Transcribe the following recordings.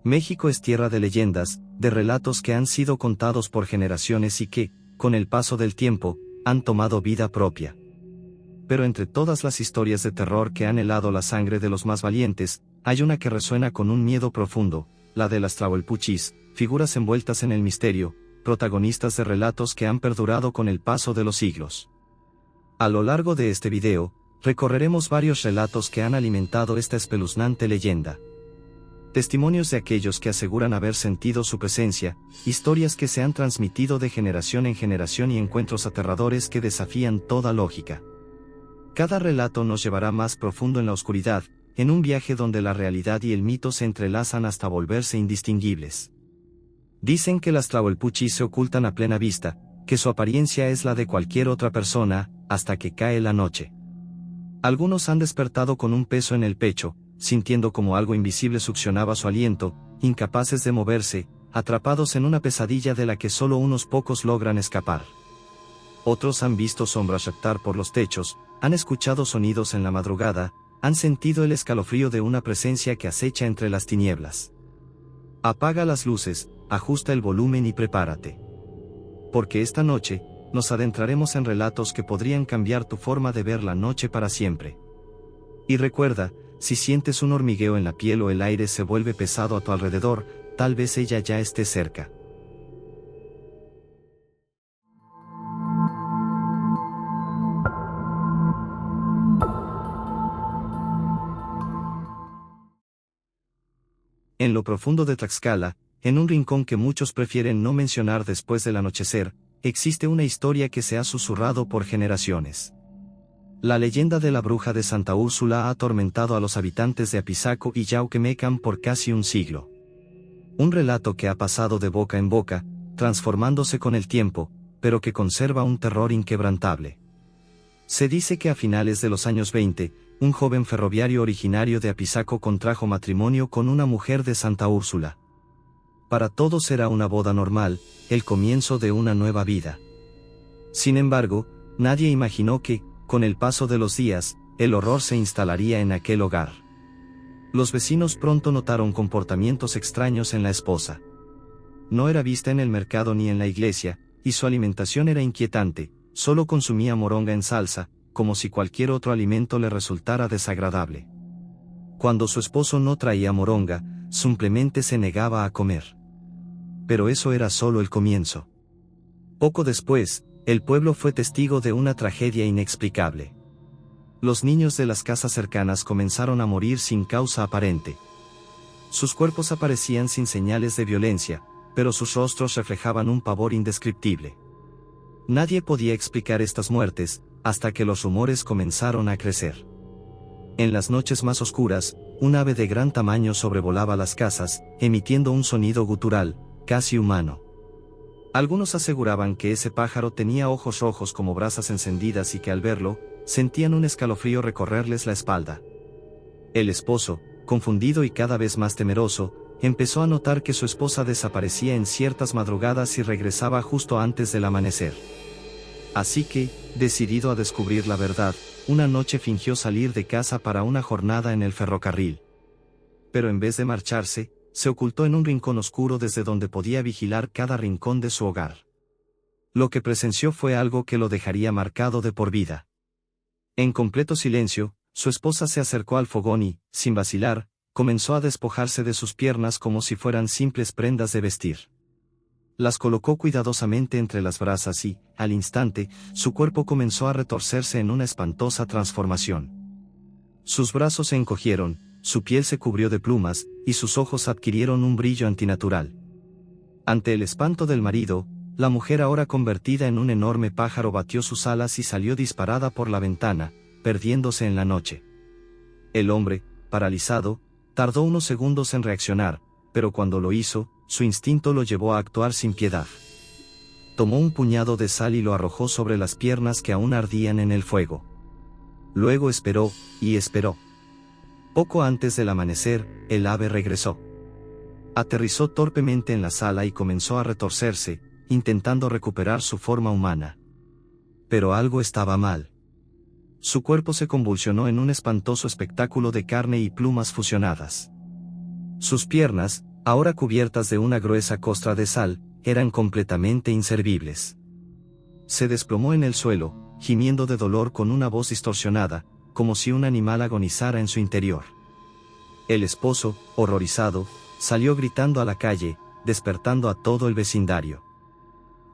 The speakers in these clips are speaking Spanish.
México es tierra de leyendas, de relatos que han sido contados por generaciones y que, con el paso del tiempo, han tomado vida propia. Pero entre todas las historias de terror que han helado la sangre de los más valientes, hay una que resuena con un miedo profundo, la de las Tlahuelpuchis, figuras envueltas en el misterio, protagonistas de relatos que han perdurado con el paso de los siglos. A lo largo de este video, recorreremos varios relatos que han alimentado esta espeluznante leyenda. Testimonios de aquellos que aseguran haber sentido su presencia, historias que se han transmitido de generación en generación y encuentros aterradores que desafían toda lógica. Cada relato nos llevará más profundo en la oscuridad, en un viaje donde la realidad y el mito se entrelazan hasta volverse indistinguibles. Dicen que las Tlahuelpuchis se ocultan a plena vista, que su apariencia es la de cualquier otra persona, hasta que cae la noche. Algunos han despertado con un peso en el pecho, sintiendo como algo invisible succionaba su aliento, incapaces de moverse, atrapados en una pesadilla de la que solo unos pocos logran escapar. Otros han visto sombras reptar por los techos, han escuchado sonidos en la madrugada, han sentido el escalofrío de una presencia que acecha entre las tinieblas. Apaga las luces, ajusta el volumen y prepárate. Porque esta noche, nos adentraremos en relatos que podrían cambiar tu forma de ver la noche para siempre. Y recuerda, si sientes un hormigueo en la piel o el aire se vuelve pesado a tu alrededor, tal vez ella ya esté cerca. En lo profundo de Tlaxcala, en un rincón que muchos prefieren no mencionar después del anochecer, existe una historia que se ha susurrado por generaciones. La leyenda de la bruja de Santa Úrsula ha atormentado a los habitantes de Apizaco y Yauquemecan por casi un siglo. Un relato que ha pasado de boca en boca, transformándose con el tiempo, pero que conserva un terror inquebrantable. Se dice que a finales de los años 20, un joven ferroviario originario de Apizaco contrajo matrimonio con una mujer de Santa Úrsula. Para todos era una boda normal, el comienzo de una nueva vida. Sin embargo, nadie imaginó que, con el paso de los días, el horror se instalaría en aquel hogar. Los vecinos pronto notaron comportamientos extraños en la esposa. No era vista en el mercado ni en la iglesia, y su alimentación era inquietante, solo consumía moronga en salsa, como si cualquier otro alimento le resultara desagradable. Cuando su esposo no traía moronga, simplemente se negaba a comer. Pero eso era solo el comienzo. Poco después, el pueblo fue testigo de una tragedia inexplicable. Los niños de las casas cercanas comenzaron a morir sin causa aparente. Sus cuerpos aparecían sin señales de violencia, pero sus rostros reflejaban un pavor indescriptible. Nadie podía explicar estas muertes, hasta que los rumores comenzaron a crecer. En las noches más oscuras, un ave de gran tamaño sobrevolaba las casas, emitiendo un sonido gutural, casi humano. Algunos aseguraban que ese pájaro tenía ojos rojos como brasas encendidas y que al verlo, sentían un escalofrío recorrerles la espalda. El esposo, confundido y cada vez más temeroso, empezó a notar que su esposa desaparecía en ciertas madrugadas y regresaba justo antes del amanecer. Así que, decidido a descubrir la verdad, una noche fingió salir de casa para una jornada en el ferrocarril. Pero en vez de marcharse, se ocultó en un rincón oscuro desde donde podía vigilar cada rincón de su hogar. Lo que presenció fue algo que lo dejaría marcado de por vida. En completo silencio, su esposa se acercó al fogón y, sin vacilar, comenzó a despojarse de sus piernas como si fueran simples prendas de vestir. Las colocó cuidadosamente entre las brasas y, al instante, su cuerpo comenzó a retorcerse en una espantosa transformación. Sus brazos se encogieron, su piel se cubrió de plumas, y sus ojos adquirieron un brillo antinatural. Ante el espanto del marido, la mujer ahora convertida en un enorme pájaro batió sus alas y salió disparada por la ventana, perdiéndose en la noche. El hombre, paralizado, tardó unos segundos en reaccionar, pero cuando lo hizo, su instinto lo llevó a actuar sin piedad. Tomó un puñado de sal y lo arrojó sobre las piernas que aún ardían en el fuego. Luego esperó, y esperó. Poco antes del amanecer, el ave regresó. Aterrizó torpemente en la sala y comenzó a retorcerse, intentando recuperar su forma humana. Pero algo estaba mal. Su cuerpo se convulsionó en un espantoso espectáculo de carne y plumas fusionadas. Sus piernas, ahora cubiertas de una gruesa costra de sal, eran completamente inservibles. Se desplomó en el suelo, gimiendo de dolor con una voz distorsionada, como si un animal agonizara en su interior. El esposo, horrorizado, salió gritando a la calle, despertando a todo el vecindario.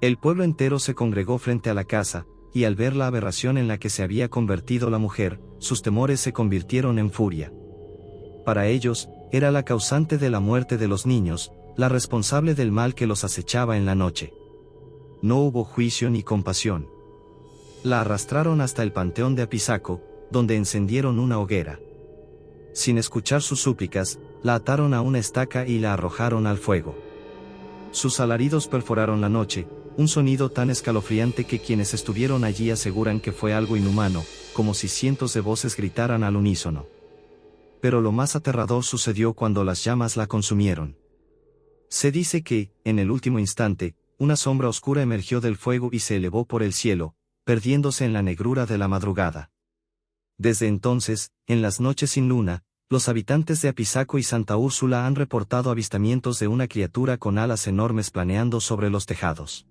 El pueblo entero se congregó frente a la casa, y al ver la aberración en la que se había convertido la mujer, sus temores se convirtieron en furia. Para ellos, era la causante de la muerte de los niños, la responsable del mal que los acechaba en la noche. No hubo juicio ni compasión. La arrastraron hasta el panteón de Apizaco, donde encendieron una hoguera. Sin escuchar sus súplicas, la ataron a una estaca y la arrojaron al fuego. Sus alaridos perforaron la noche, un sonido tan escalofriante que quienes estuvieron allí aseguran que fue algo inhumano, como si cientos de voces gritaran al unísono. Pero lo más aterrador sucedió cuando las llamas la consumieron. Se dice que, en el último instante, una sombra oscura emergió del fuego y se elevó por el cielo, perdiéndose en la negrura de la madrugada. Desde entonces, en las noches sin luna, los habitantes de Apizaco y Santa Úrsula han reportado avistamientos de una criatura con alas enormes planeando sobre los tejados.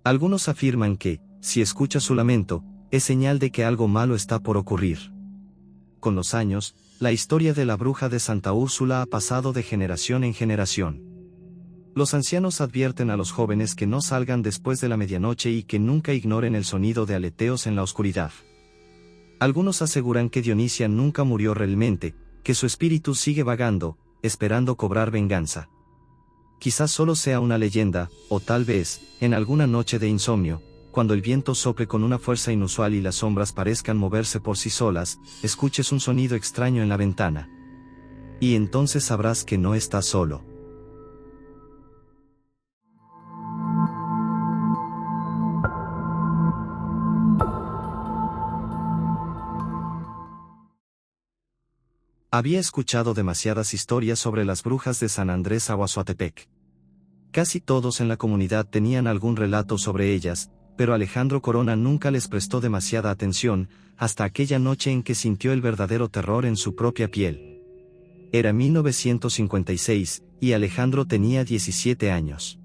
Algunos afirman que, si escucha su lamento, es señal de que algo malo está por ocurrir. Con los años, la historia de la bruja de Santa Úrsula ha pasado de generación en generación. Los ancianos advierten a los jóvenes que no salgan después de la medianoche y que nunca ignoren el sonido de aleteos en la oscuridad. Algunos aseguran que Dionisia nunca murió realmente, que su espíritu sigue vagando, esperando cobrar venganza. Quizás solo sea una leyenda, o tal vez, en alguna noche de insomnio, cuando el viento sople con una fuerza inusual y las sombras parezcan moverse por sí solas, escuches un sonido extraño en la ventana. Y entonces sabrás que no estás solo. Había escuchado demasiadas historias sobre las brujas de San Andrés Aguazuatepec. Casi todos en la comunidad tenían algún relato sobre ellas, pero Alejandro Corona nunca les prestó demasiada atención, hasta aquella noche en que sintió el verdadero terror en su propia piel. Era 1956, y Alejandro tenía 17 años.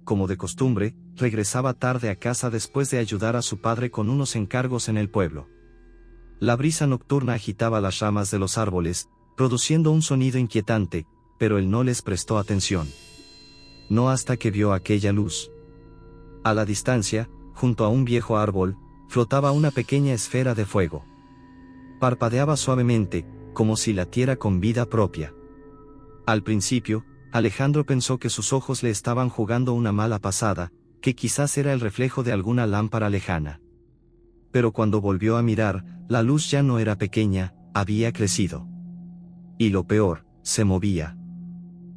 Como de costumbre, regresaba tarde a casa después de ayudar a su padre con unos encargos en el pueblo. La brisa nocturna agitaba las ramas de los árboles, produciendo un sonido inquietante, pero él no les prestó atención. No hasta que vio aquella luz. A la distancia, junto a un viejo árbol, flotaba una pequeña esfera de fuego. Parpadeaba suavemente, como si latiera con vida propia. Al principio, Alejandro pensó que sus ojos le estaban jugando una mala pasada, que quizás era el reflejo de alguna lámpara lejana. Pero cuando volvió a mirar, la luz ya no era pequeña, había crecido. Y lo peor, se movía.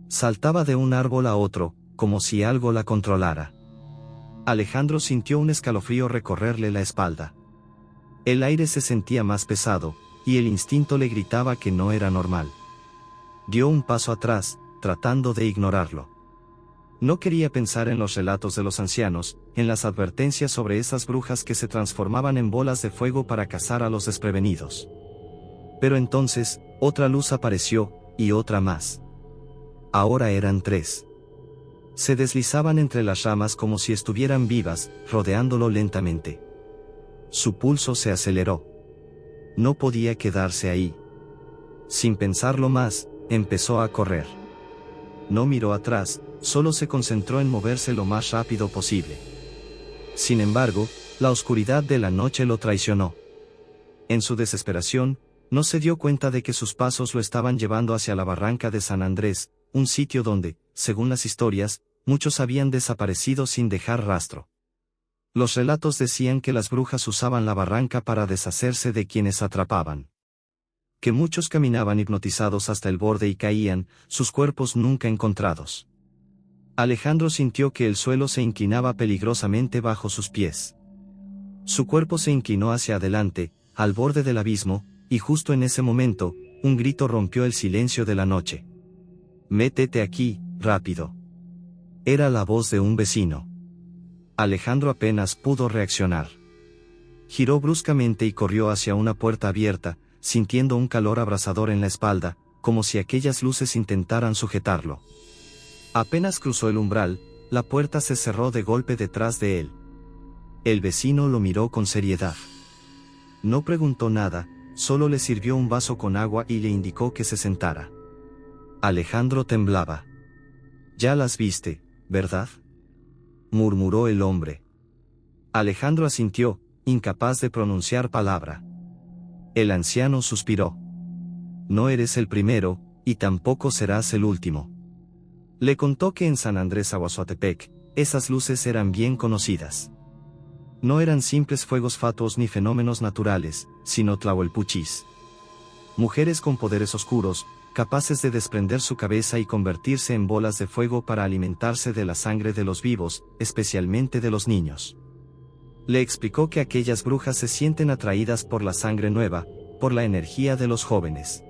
Saltaba de un árbol a otro, como si algo la controlara. Alejandro sintió un escalofrío recorrerle la espalda. El aire se sentía más pesado, y el instinto le gritaba que no era normal. Dio un paso atrás, tratando de ignorarlo. No quería pensar en los relatos de los ancianos, en las advertencias sobre esas brujas que se transformaban en bolas de fuego para cazar a los desprevenidos. Pero entonces, otra luz apareció, y otra más. Ahora eran 3. Se deslizaban entre las ramas como si estuvieran vivas, rodeándolo lentamente. Su pulso se aceleró. No podía quedarse ahí. Sin pensarlo más, empezó a correr. No miró atrás, solo se concentró en moverse lo más rápido posible. Sin embargo, la oscuridad de la noche lo traicionó. En su desesperación, no se dio cuenta de que sus pasos lo estaban llevando hacia la barranca de San Andrés, un sitio donde, según las historias, muchos habían desaparecido sin dejar rastro. Los relatos decían que las brujas usaban la barranca para deshacerse de quienes atrapaban. Que muchos caminaban hipnotizados hasta el borde y caían, sus cuerpos nunca encontrados. Alejandro sintió que el suelo se inclinaba peligrosamente bajo sus pies. Su cuerpo se inclinó hacia adelante, al borde del abismo, y justo en ese momento, un grito rompió el silencio de la noche. «Métete aquí, rápido». Era la voz de un vecino. Alejandro apenas pudo reaccionar. Giró bruscamente y corrió hacia una puerta abierta, sintiendo un calor abrasador en la espalda, como si aquellas luces intentaran sujetarlo. Apenas cruzó el umbral, la puerta se cerró de golpe detrás de él. El vecino lo miró con seriedad. No preguntó nada, solo le sirvió un vaso con agua y le indicó que se sentara. Alejandro temblaba. «Ya las viste, ¿verdad?», murmuró el hombre. Alejandro asintió, incapaz de pronunciar palabra. El anciano suspiró. «No eres el primero, y tampoco serás el último». Le contó que en San Andrés Aguazuatepec, esas luces eran bien conocidas. No eran simples fuegos fatuos ni fenómenos naturales, sino tlahuelpuchis. Mujeres con poderes oscuros, capaces de desprender su cabeza y convertirse en bolas de fuego para alimentarse de la sangre de los vivos, especialmente de los niños. Le explicó que aquellas brujas se sienten atraídas por la sangre nueva, por la energía de los jóvenes.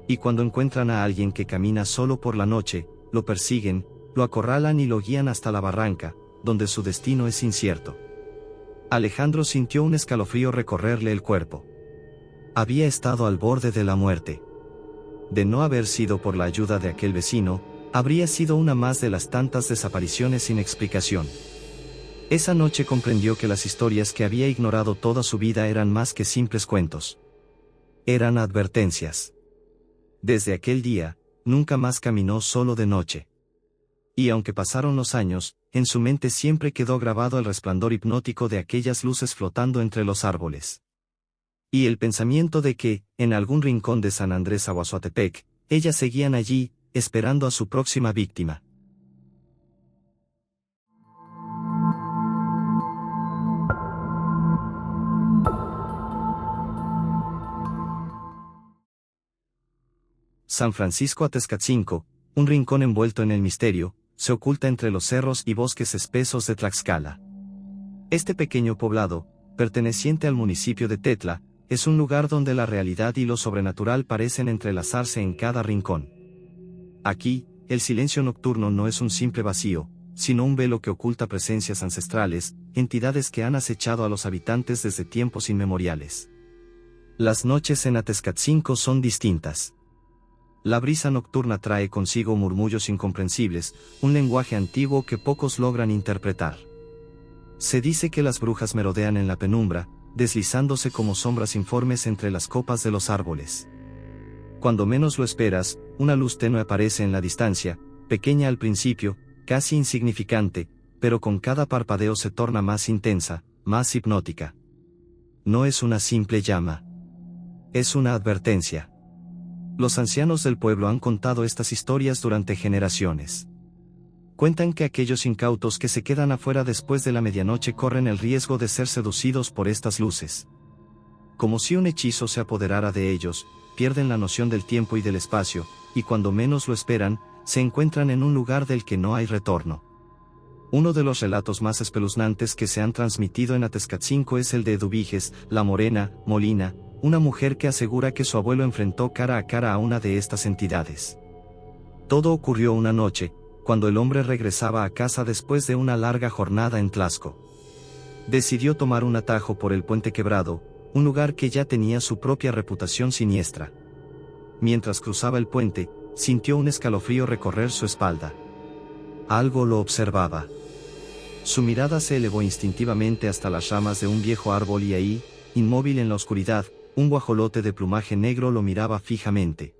Y cuando encuentran a alguien que camina solo por la noche, lo persiguen, lo acorralan y lo guían hasta la barranca, donde su destino es incierto. Alejandro sintió un escalofrío recorrerle el cuerpo. Había estado al borde de la muerte. De no haber sido por la ayuda de aquel vecino, habría sido una más de las tantas desapariciones sin explicación. Esa noche comprendió que las historias que había ignorado toda su vida eran más que simples cuentos. Eran advertencias. Desde aquel día, nunca más caminó solo de noche. Y aunque pasaron los años, en su mente siempre quedó grabado el resplandor hipnótico de aquellas luces flotando entre los árboles. Y el pensamiento de que, en algún rincón de San Andrés Aguazuatepec, ellas seguían allí, esperando a su próxima víctima. San Francisco Atezcatzinco, un rincón envuelto en el misterio, se oculta entre los cerros y bosques espesos de Tlaxcala. Este pequeño poblado, perteneciente al municipio de Tetla, es un lugar donde la realidad y lo sobrenatural parecen entrelazarse en cada rincón. Aquí, el silencio nocturno no es un simple vacío, sino un velo que oculta presencias ancestrales, entidades que han acechado a los habitantes desde tiempos inmemoriales. Las noches en Atezcatzinco son distintas. La brisa nocturna trae consigo murmullos incomprensibles, un lenguaje antiguo que pocos logran interpretar. Se dice que las brujas merodean en la penumbra, deslizándose como sombras informes entre las copas de los árboles. Cuando menos lo esperas, una luz tenue aparece en la distancia, pequeña al principio, casi insignificante, pero con cada parpadeo se torna más intensa, más hipnótica. No es una simple llama. Es una advertencia. Los ancianos del pueblo han contado estas historias durante generaciones. Cuentan que aquellos incautos que se quedan afuera después de la medianoche corren el riesgo de ser seducidos por estas luces. Como si un hechizo se apoderara de ellos, pierden la noción del tiempo y del espacio, y cuando menos lo esperan, se encuentran en un lugar del que no hay retorno. Uno de los relatos más espeluznantes que se han transmitido en Atezcatzinco es el de Eduviges, la morena, Molina, una mujer que asegura que su abuelo enfrentó cara a cara a una de estas entidades. Todo ocurrió una noche, cuando el hombre regresaba a casa después de una larga jornada en Tlaxco. Decidió tomar un atajo por el Puente Quebrado, un lugar que ya tenía su propia reputación siniestra. Mientras cruzaba el puente, sintió un escalofrío recorrer su espalda. Algo lo observaba. Su mirada se elevó instintivamente hasta las ramas de un viejo árbol y ahí, inmóvil en la oscuridad, un guajolote de plumaje negro lo miraba fijamente.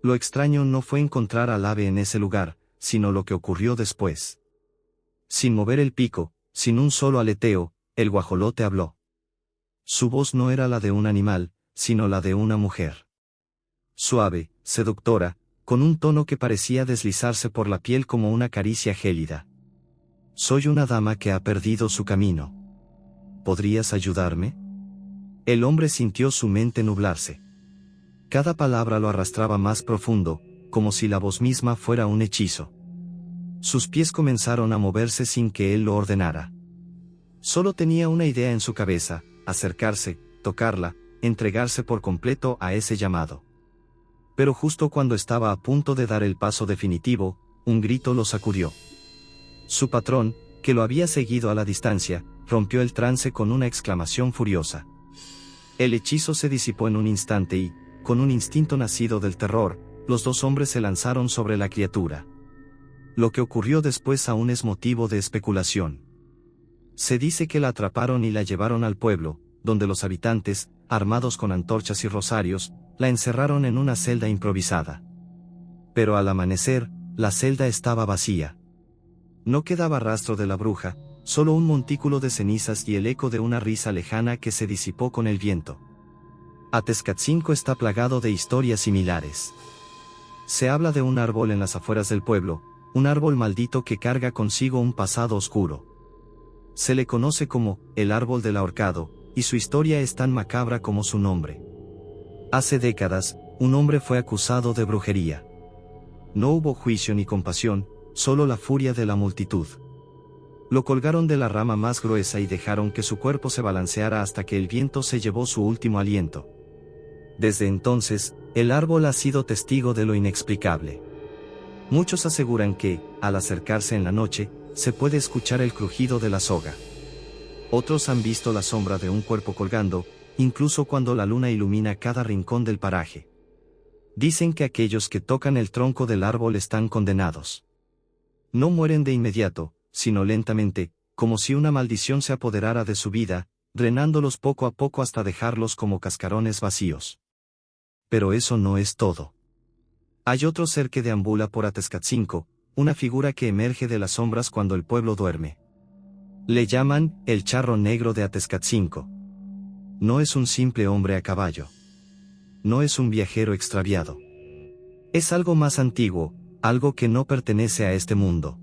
Lo extraño no fue encontrar al ave en ese lugar, sino lo que ocurrió después. Sin mover el pico, sin un solo aleteo, el guajolote habló. Su voz no era la de un animal, sino la de una mujer. Suave, seductora, con un tono que parecía deslizarse por la piel como una caricia gélida. Soy una dama que ha perdido su camino. ¿Podrías ayudarme? El hombre sintió su mente nublarse. Cada palabra lo arrastraba más profundo, como si la voz misma fuera un hechizo. Sus pies comenzaron a moverse sin que él lo ordenara. Solo tenía una idea en su cabeza: acercarse, tocarla, entregarse por completo a ese llamado. Pero justo cuando estaba a punto de dar el paso definitivo, un grito lo sacudió. Su patrón, que lo había seguido a la distancia, rompió el trance con una exclamación furiosa. El hechizo se disipó en un instante y, con un instinto nacido del terror, los dos hombres se lanzaron sobre la criatura. Lo que ocurrió después aún es motivo de especulación. Se dice que la atraparon y la llevaron al pueblo, donde los habitantes, armados con antorchas y rosarios, la encerraron en una celda improvisada. Pero al amanecer, la celda estaba vacía. No quedaba rastro de la bruja, solo un montículo de cenizas y el eco de una risa lejana que se disipó con el viento. Atezcatzinco está plagado de historias similares. Se habla de un árbol en las afueras del pueblo, un árbol maldito que carga consigo un pasado oscuro. Se le conoce como el árbol del ahorcado, y su historia es tan macabra como su nombre. Hace décadas, un hombre fue acusado de brujería. No hubo juicio ni compasión, solo la furia de la multitud. Lo colgaron de la rama más gruesa y dejaron que su cuerpo se balanceara hasta que el viento se llevó su último aliento. Desde entonces, el árbol ha sido testigo de lo inexplicable. Muchos aseguran que, al acercarse en la noche, se puede escuchar el crujido de la soga. Otros han visto la sombra de un cuerpo colgando, incluso cuando la luna ilumina cada rincón del paraje. Dicen que aquellos que tocan el tronco del árbol están condenados. No mueren de inmediato, sino lentamente, como si una maldición se apoderara de su vida, drenándolos poco a poco hasta dejarlos como cascarones vacíos. Pero eso no es todo. Hay otro ser que deambula por Atezcatzinco, una figura que emerge de las sombras cuando el pueblo duerme. Le llaman el charro negro de Atezcatzinco. No es un simple hombre a caballo. No es un viajero extraviado. Es algo más antiguo, algo que no pertenece a este mundo.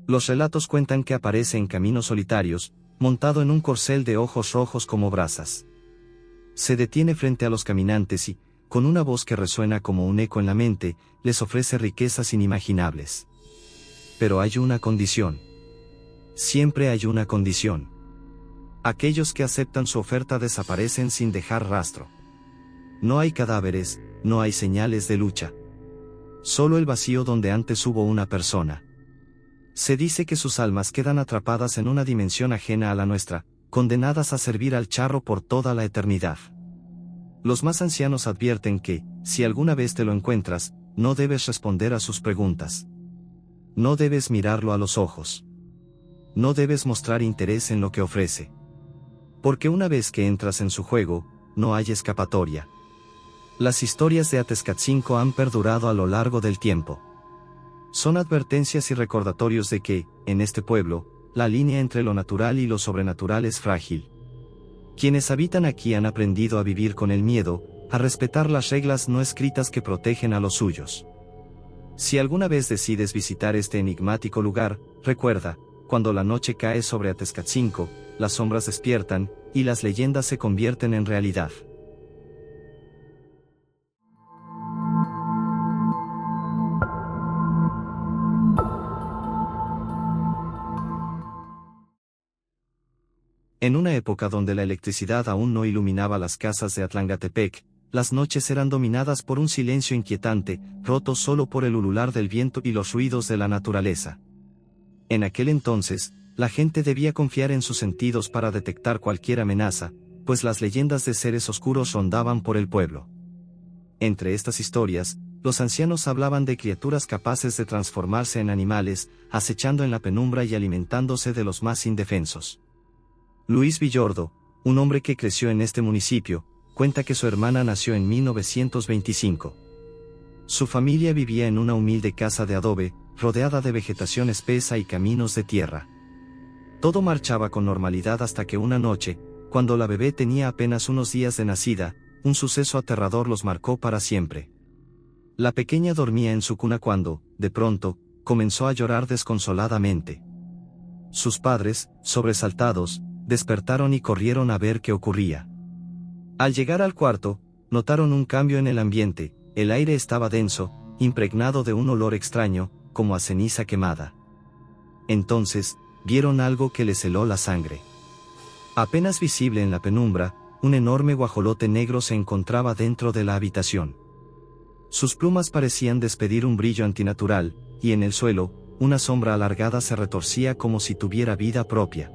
Los relatos cuentan que aparece en caminos solitarios, montado en un corcel de ojos rojos como brasas. Se detiene frente a los caminantes y, con una voz que resuena como un eco en la mente, les ofrece riquezas inimaginables. Pero hay una condición. Siempre hay una condición. Aquellos que aceptan su oferta desaparecen sin dejar rastro. No hay cadáveres, no hay señales de lucha. Solo el vacío donde antes hubo una persona. Se dice que sus almas quedan atrapadas en una dimensión ajena a la nuestra, condenadas a servir al charro por toda la eternidad. Los más ancianos advierten que, si alguna vez te lo encuentras, no debes responder a sus preguntas. No debes mirarlo a los ojos. No debes mostrar interés en lo que ofrece. Porque una vez que entras en su juego, no hay escapatoria. Las historias de Atezcatzinco han perdurado a lo largo del tiempo. Son advertencias y recordatorios de que, en este pueblo, la línea entre lo natural y lo sobrenatural es frágil. Quienes habitan aquí han aprendido a vivir con el miedo, a respetar las reglas no escritas que protegen a los suyos. Si alguna vez decides visitar este enigmático lugar, recuerda, cuando la noche cae sobre Atezcatzinco, las sombras despiertan, y las leyendas se convierten en realidad. En una época donde la electricidad aún no iluminaba las casas de Atlangatepec, las noches eran dominadas por un silencio inquietante, roto solo por el ulular del viento y los ruidos de la naturaleza. En aquel entonces, la gente debía confiar en sus sentidos para detectar cualquier amenaza, pues las leyendas de seres oscuros rondaban por el pueblo. Entre estas historias, los ancianos hablaban de criaturas capaces de transformarse en animales, acechando en la penumbra y alimentándose de los más indefensos. Luis Villordo, un hombre que creció en este municipio, cuenta que su hermana nació en 1925. Su familia vivía en una humilde casa de adobe, rodeada de vegetación espesa y caminos de tierra. Todo marchaba con normalidad hasta que una noche, cuando la bebé tenía apenas unos días de nacida, un suceso aterrador los marcó para siempre. La pequeña dormía en su cuna cuando, de pronto, comenzó a llorar desconsoladamente. Sus padres, sobresaltados, despertaron y corrieron a ver qué ocurría. Al llegar al cuarto, notaron un cambio en el ambiente, el aire estaba denso, impregnado de un olor extraño, como a ceniza quemada. Entonces, vieron algo que les heló la sangre. Apenas visible en la penumbra, un enorme guajolote negro se encontraba dentro de la habitación. Sus plumas parecían despedir un brillo antinatural, y en el suelo, una sombra alargada se retorcía como si tuviera vida propia.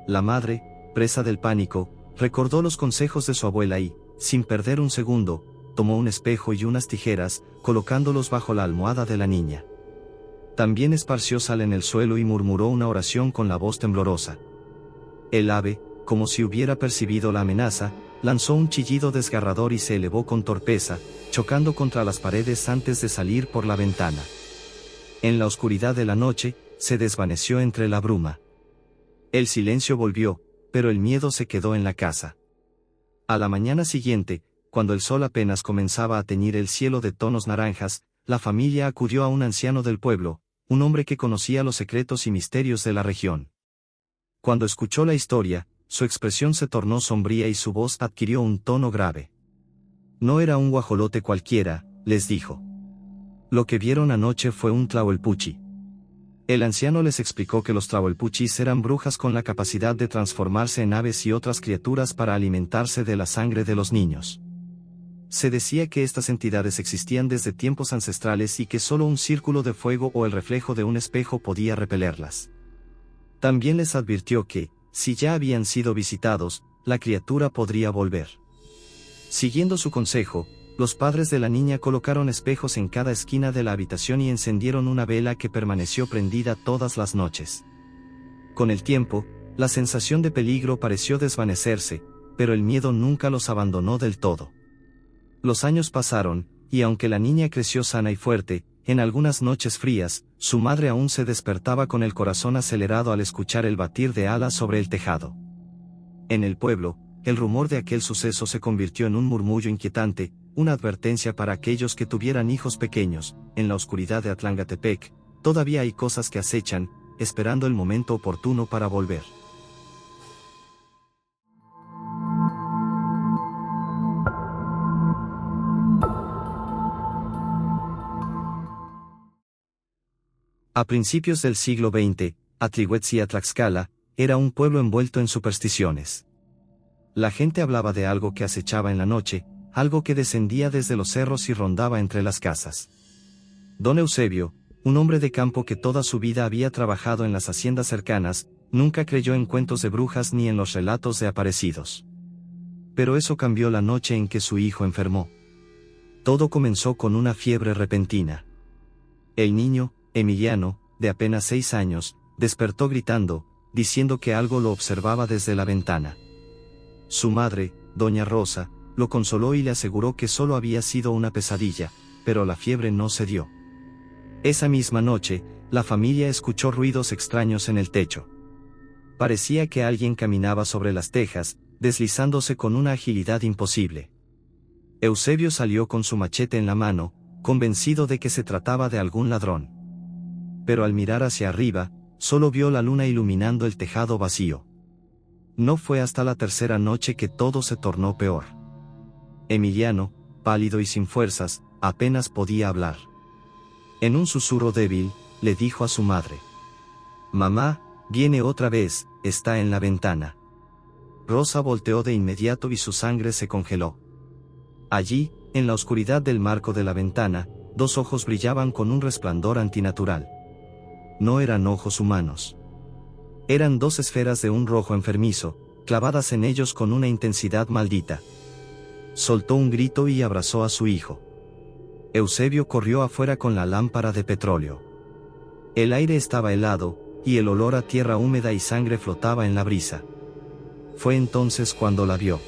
La madre, presa del pánico, recordó los consejos de su abuela y, sin perder un segundo, tomó un espejo y unas tijeras, colocándolos bajo la almohada de la niña. También esparció sal en el suelo y murmuró una oración con la voz temblorosa. El ave, como si hubiera percibido la amenaza, lanzó un chillido desgarrador y se elevó con torpeza, chocando contra las paredes antes de salir por la ventana. En la oscuridad de la noche, se desvaneció entre la bruma. El silencio volvió, pero el miedo se quedó en la casa. A la mañana siguiente, cuando el sol apenas comenzaba a teñir el cielo de tonos naranjas, la familia acudió a un anciano del pueblo, un hombre que conocía los secretos y misterios de la región. Cuando escuchó la historia, su expresión se tornó sombría y su voz adquirió un tono grave. No era un guajolote cualquiera, les dijo. Lo que vieron anoche fue un tlahuelpuchi. El anciano les explicó que los tlahuelpuchis eran brujas con la capacidad de transformarse en aves y otras criaturas para alimentarse de la sangre de los niños. Se decía que estas entidades existían desde tiempos ancestrales y que solo un círculo de fuego o el reflejo de un espejo podía repelerlas. También les advirtió que, si ya habían sido visitados, la criatura podría volver. Siguiendo su consejo, los padres de la niña colocaron espejos en cada esquina de la habitación y encendieron una vela que permaneció prendida todas las noches. Con el tiempo, la sensación de peligro pareció desvanecerse, pero el miedo nunca los abandonó del todo. Los años pasaron, y aunque la niña creció sana y fuerte, en algunas noches frías, su madre aún se despertaba con el corazón acelerado al escuchar el batir de alas sobre el tejado. En el pueblo, el rumor de aquel suceso se convirtió en un murmullo inquietante, una advertencia para aquellos que tuvieran hijos pequeños. En la oscuridad de Atlangatepec, todavía hay cosas que acechan, esperando el momento oportuno para volver. A principios del siglo XX, Atlihuetzia-Tlaxcala era un pueblo envuelto en supersticiones. La gente hablaba de algo que acechaba en la noche, algo que descendía desde los cerros y rondaba entre las casas. Don Eusebio, un hombre de campo que toda su vida había trabajado en las haciendas cercanas, nunca creyó en cuentos de brujas ni en los relatos de aparecidos. Pero eso cambió la noche en que su hijo enfermó. Todo comenzó con una fiebre repentina. El niño, Emiliano, de apenas 6 años, despertó gritando, diciendo que algo lo observaba desde la ventana. Su madre, doña Rosa, lo consoló y le aseguró que solo había sido una pesadilla, pero la fiebre no cedió. Esa misma noche, la familia escuchó ruidos extraños en el techo. Parecía que alguien caminaba sobre las tejas, deslizándose con una agilidad imposible. Eusebio salió con su machete en la mano, convencido de que se trataba de algún ladrón. Pero al mirar hacia arriba, solo vio la luna iluminando el tejado vacío. No fue hasta la tercera noche que todo se tornó peor. Emiliano, pálido y sin fuerzas, apenas podía hablar. En un susurro débil, le dijo a su madre: «Mamá, viene otra vez, está en la ventana». Rosa volteó de inmediato y su sangre se congeló. Allí, en la oscuridad del marco de la ventana, 2 ojos brillaban con un resplandor antinatural. No eran ojos humanos. Eran 2 esferas de un rojo enfermizo, clavadas en ellos con una intensidad maldita. Soltó un grito y abrazó a su hijo. Eusebio corrió afuera con la lámpara de petróleo. El aire estaba helado, y el olor a tierra húmeda y sangre flotaba en la brisa. Fue entonces cuando la vio.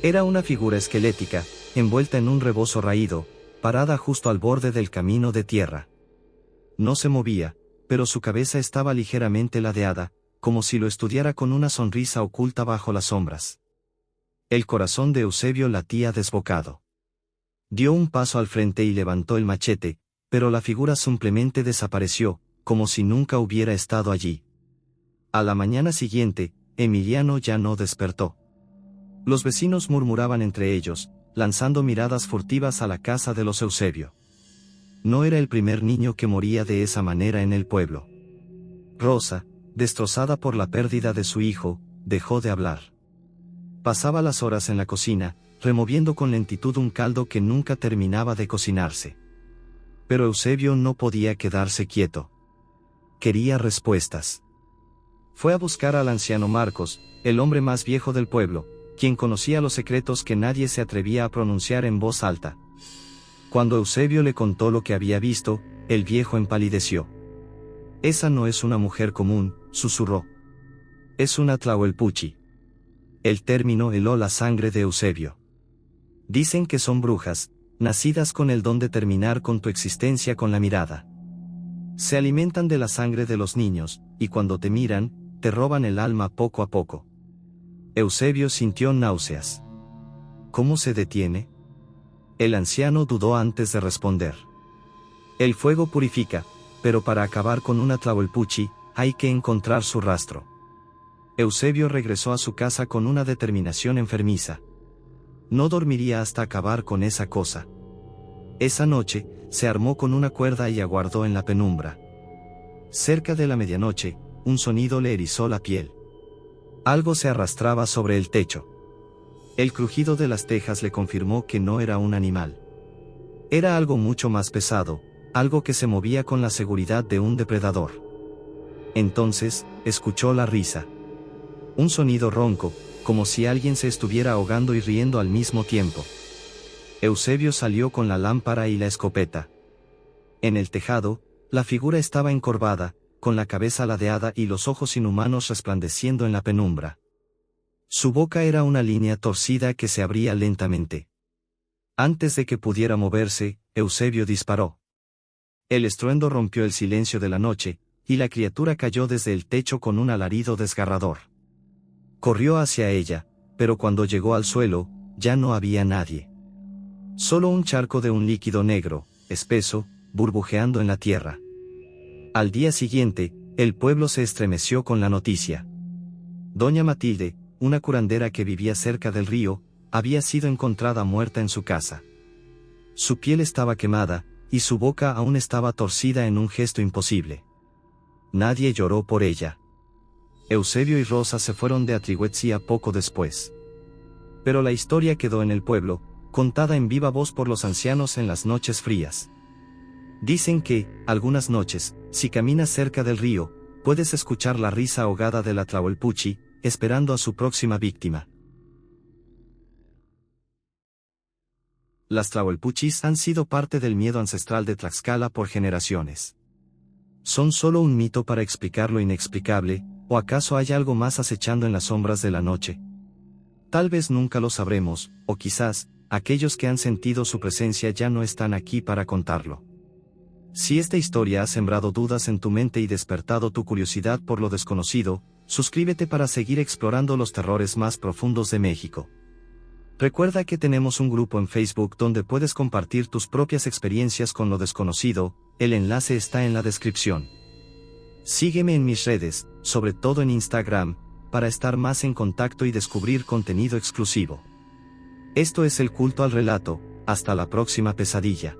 Era una figura esquelética, envuelta en un rebozo raído, parada justo al borde del camino de tierra. No se movía, pero su cabeza estaba ligeramente ladeada, como si lo estudiara con una sonrisa oculta bajo las sombras. El corazón de Eusebio latía desbocado. Dio un paso al frente y levantó el machete, pero la figura simplemente desapareció, como si nunca hubiera estado allí. A la mañana siguiente, Emiliano ya no despertó. Los vecinos murmuraban entre ellos, lanzando miradas furtivas a la casa de los Eusebio. No era el primer niño que moría de esa manera en el pueblo. Rosa, destrozada por la pérdida de su hijo, dejó de hablar. Pasaba las horas en la cocina, removiendo con lentitud un caldo que nunca terminaba de cocinarse. Pero Eusebio no podía quedarse quieto. Quería respuestas. Fue a buscar al anciano Marcos, el hombre más viejo del pueblo, quien conocía los secretos que nadie se atrevía a pronunciar en voz alta. Cuando Eusebio le contó lo que había visto, el viejo empalideció. «Esa no es una mujer común», susurró. «Es una Tlahuelpuchi». El término heló la sangre de Eusebio. «Dicen que son brujas, nacidas con el don de terminar con tu existencia con la mirada. Se alimentan de la sangre de los niños, y cuando te miran, te roban el alma poco a poco». Eusebio sintió náuseas. «¿Cómo se detiene?». El anciano dudó antes de responder. «El fuego purifica, pero para acabar con una Tlahuelpuchi, hay que encontrar su rastro». Eusebio regresó a su casa con una determinación enfermiza. No dormiría hasta acabar con esa cosa. Esa noche, se armó con una cuerda y aguardó en la penumbra. Cerca de la medianoche, un sonido le erizó la piel. Algo se arrastraba sobre el techo. El crujido de las tejas le confirmó que no era un animal. Era algo mucho más pesado, algo que se movía con la seguridad de un depredador. Entonces, escuchó la risa. Un sonido ronco, como si alguien se estuviera ahogando y riendo al mismo tiempo. Eusebio salió con la lámpara y la escopeta. En el tejado, la figura estaba encorvada, con la cabeza ladeada y los ojos inhumanos resplandeciendo en la penumbra. Su boca era una línea torcida que se abría lentamente. Antes de que pudiera moverse, Eusebio disparó. El estruendo rompió el silencio de la noche, y la criatura cayó desde el techo con un alarido desgarrador. Corrió hacia ella, pero cuando llegó al suelo, ya no había nadie. Solo un charco de un líquido negro, espeso, burbujeando en la tierra. Al día siguiente, el pueblo se estremeció con la noticia. Doña Matilde, una curandera que vivía cerca del río, había sido encontrada muerta en su casa. Su piel estaba quemada, y su boca aún estaba torcida en un gesto imposible. Nadie lloró por ella. Eusebio y Rosa se fueron de Atrihuetzia poco después. Pero la historia quedó en el pueblo, contada en viva voz por los ancianos en las noches frías. Dicen que, algunas noches, si caminas cerca del río, puedes escuchar la risa ahogada de la Tlahuelpuchi, esperando a su próxima víctima. Las Tlahuelpuchis han sido parte del miedo ancestral de Tlaxcala por generaciones. ¿Son solo un mito para explicar lo inexplicable, o acaso hay algo más acechando en las sombras de la noche? Tal vez nunca lo sabremos, o quizás, aquellos que han sentido su presencia ya no están aquí para contarlo. Si esta historia ha sembrado dudas en tu mente y despertado tu curiosidad por lo desconocido, suscríbete para seguir explorando los terrores más profundos de México. Recuerda que tenemos un grupo en Facebook donde puedes compartir tus propias experiencias con lo desconocido, el enlace está en la descripción. Sígueme en mis redes, sobre todo en Instagram, para estar más en contacto y descubrir contenido exclusivo. Esto es El Culto al Relato, hasta la próxima pesadilla.